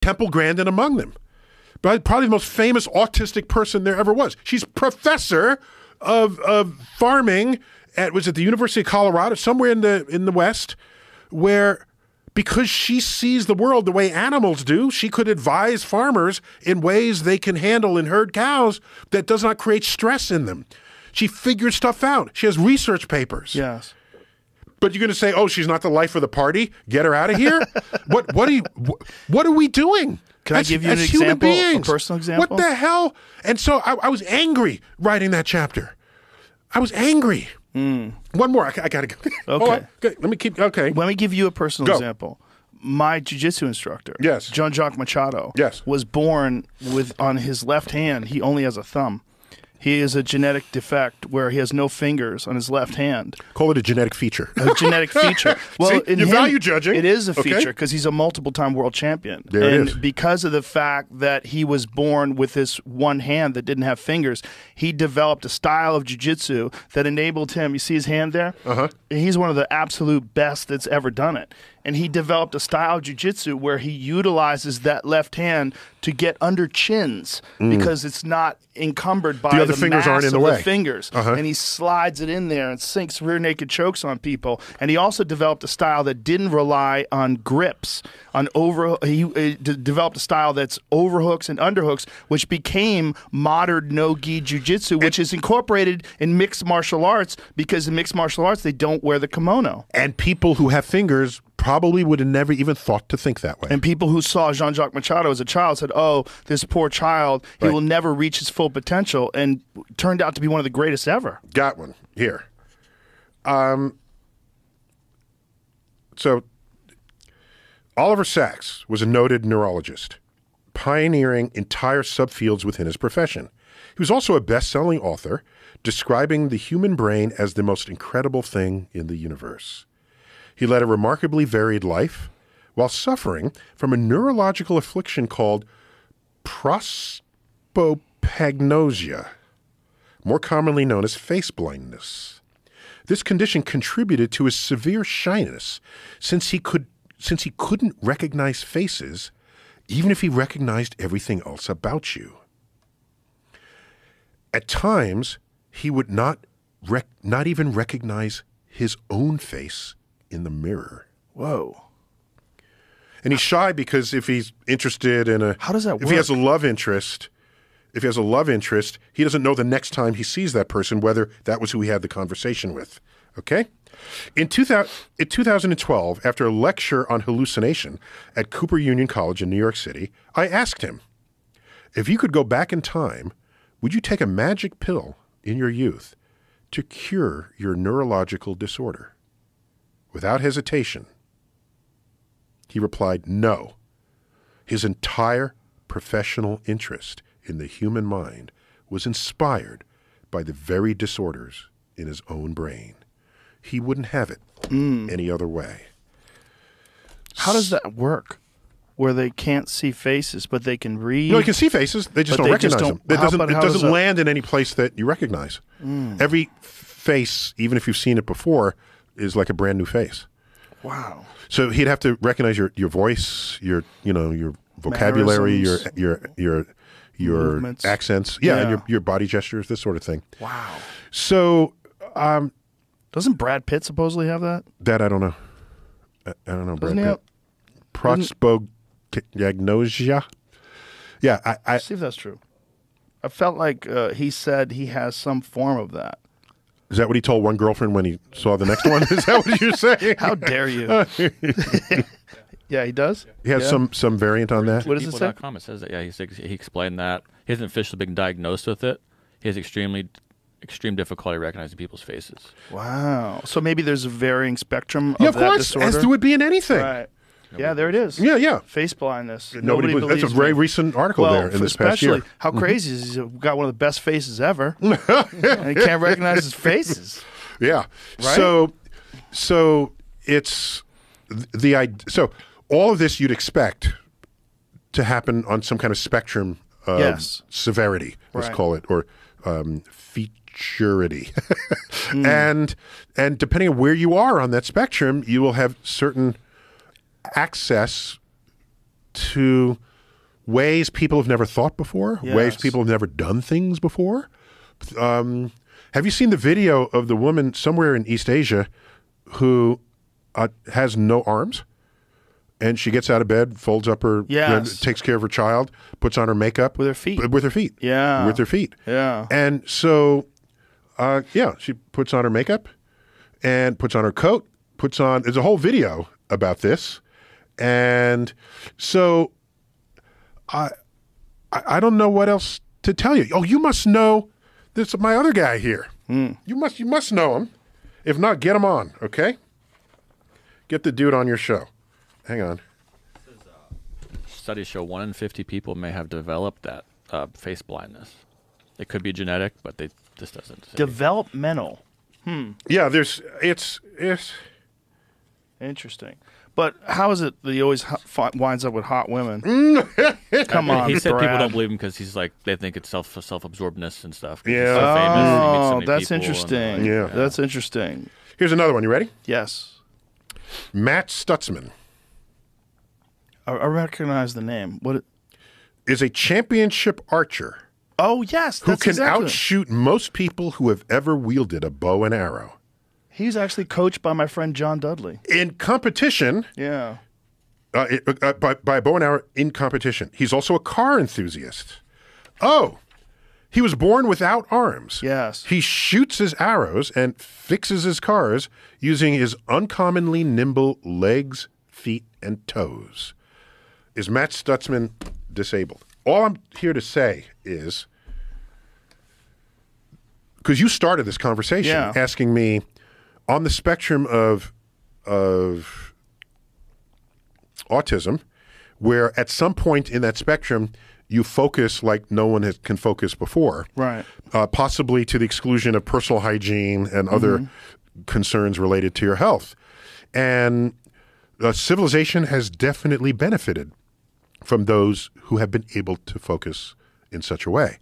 Temple Grandin among them. But probably the most famous autistic person there ever was. She's professor of farming at the University of Colorado, somewhere in the West, where because she sees the world the way animals do, she could advise farmers in ways they can handle and herd cows that does not create stress in them. She figures stuff out. She has research papers. Yes. But you're going to say, "Oh, she's not the life of the party. Get her out of here." What are we doing? Can I give you an example, a personal example? What the hell? And so I was angry writing that chapter. I was angry. One more. I got to go. Okay. Let me keep. Okay. Let me give you a personal example. My jiu-jitsu instructor, yes, Jean-Jacques Machado, yes, was born on his left hand. He only has a thumb. He is a genetic defect where he has no fingers on his left hand. Call it a genetic feature. A genetic feature. Well, see, you're value judging. It is a feature because he's a multiple-time world champion. There it is. Because of the fact that he was born with this one hand that didn't have fingers, he developed a style of jiu-jitsu that enabled him. You see his hand there? He's one of the absolute best that's ever done it. And he developed a style of jiu-jitsu where he utilizes that left hand to get under chins because it's not encumbered by the fingers mass aren't in the of way. The fingers. And he slides it in there and sinks rear naked chokes on people. And he also developed a style that didn't rely on grips. He developed a style that's overhooks and underhooks, which became modern no-gi jiu-jitsu, which is incorporated in mixed martial arts because in mixed martial arts they don't wear the kimono. And people who have fingers probably would have never even thought to think that way. And people who saw Jean-Jacques Machado as a child said, "Oh, this poor child, he will never reach his full potential," and turned out to be one of the greatest ever. Got one here. So Oliver Sacks was a noted neurologist, pioneering entire subfields within his profession. He was also a best-selling author, describing the human brain as the most incredible thing in the universe. He led a remarkably varied life while suffering from a neurological affliction called prosopagnosia, more commonly known as face blindness. This condition contributed to his severe shyness since he couldn't recognize faces even if he recognized everything else about you. At times, he would not even recognize his own face in the mirror. Whoa. And he's shy because if he's interested in how does that work? If he has a love interest, he doesn't know the next time he sees that person whether that was who he had the conversation with. Okay? In 2012, after a lecture on hallucination at Cooper Union College in New York City, I asked him, if you could go back in time, would you take a magic pill in your youth to cure your neurological disorder? Without hesitation, he replied, no. His entire professional interest in the human mind was inspired by the very disorders in his own brain. He wouldn't have it any other way. How does that work? Where they can't see faces, but they can read? No, you can see faces. They just don't recognize them. It doesn't land in any place that you recognize. Every face, even if you've seen it before, is like a brand new face. Wow. So he'd have to recognize your voice, your vocabulary, your movements. accents, and your body gestures, this sort of thing. Wow. So doesn't Brad Pitt supposedly have that? That I don't know. I don't know, Brad Pitt. Prosopagnosia. Yeah, Let's see if that's true. I felt like he said he has some form of that. Is that what he told one girlfriend when he saw the next one? Is that what you're saying? How dare you? Yeah, he does? He has some variant on that? What does it say? People.com, it says that, yeah, he explained that. He hasn't officially been diagnosed with it. He has extreme difficulty recognizing people's faces. Wow. So maybe there's a varying spectrum of that course, disorder? as there would be in anything. Right. Yeah, there it is. Yeah. Face blindness. Nobody believes that's a very recent article there in this past year. How crazy is he? He's got one of the best faces ever. And he can't recognize his faces. Yeah. Right? So it's the idea. So all of this you'd expect to happen on some kind of spectrum of severity, let's call it, or featurity. And depending on where you are on that spectrum, you will have certain access to ways people have never thought before, ways Yes. people have never done things before. Have you seen the video of the woman somewhere in East Asia who has no arms? And she gets out of bed, folds up her, Yes. takes care of her child, puts on her makeup. With her feet. With her feet. Yeah. With her feet. Yeah. And so, she puts on her makeup and puts on her coat, there's a whole video about this. And so, I don't know what else to tell you. Oh, you must know this my other guy here. You must know him. If not, get him on, okay? Get the dude on your show. Hang on. Studies show 1 in 50 people may have developed that face blindness. It could be genetic, but this doesn't say. Developmental. Yeah, it's Interesting. But how is it that he always winds up with hot women? Come on, He said Brad. people don't believe him because he's like they think it's self-absorbedness and stuff. 'Cause Yeah. he's so famous, he meets so many That's people and, interesting. Yeah. That's interesting. Here's another one. You ready? Yes. Matt Stutzman I recognize the name. What? is a championship archer Oh, yes. who That's can exactly. outshoot most people who have ever wielded a bow and arrow. He's actually coached by my friend John Dudley. In competition, Yeah. by bow and arrow in competition. He's also a car enthusiast. Oh, he was born without arms. Yes. He shoots his arrows and fixes his cars using his uncommonly nimble legs, feet, and toes. Is Matt Stutzman disabled? All I'm here to say is, because you started this conversation Yeah. asking me, on the spectrum of autism, where at some point in that spectrum you focus like no one can focus before, Right. possibly to the exclusion of personal hygiene and other concerns related to your health. And civilization has definitely benefited from those who have been able to focus in such a way.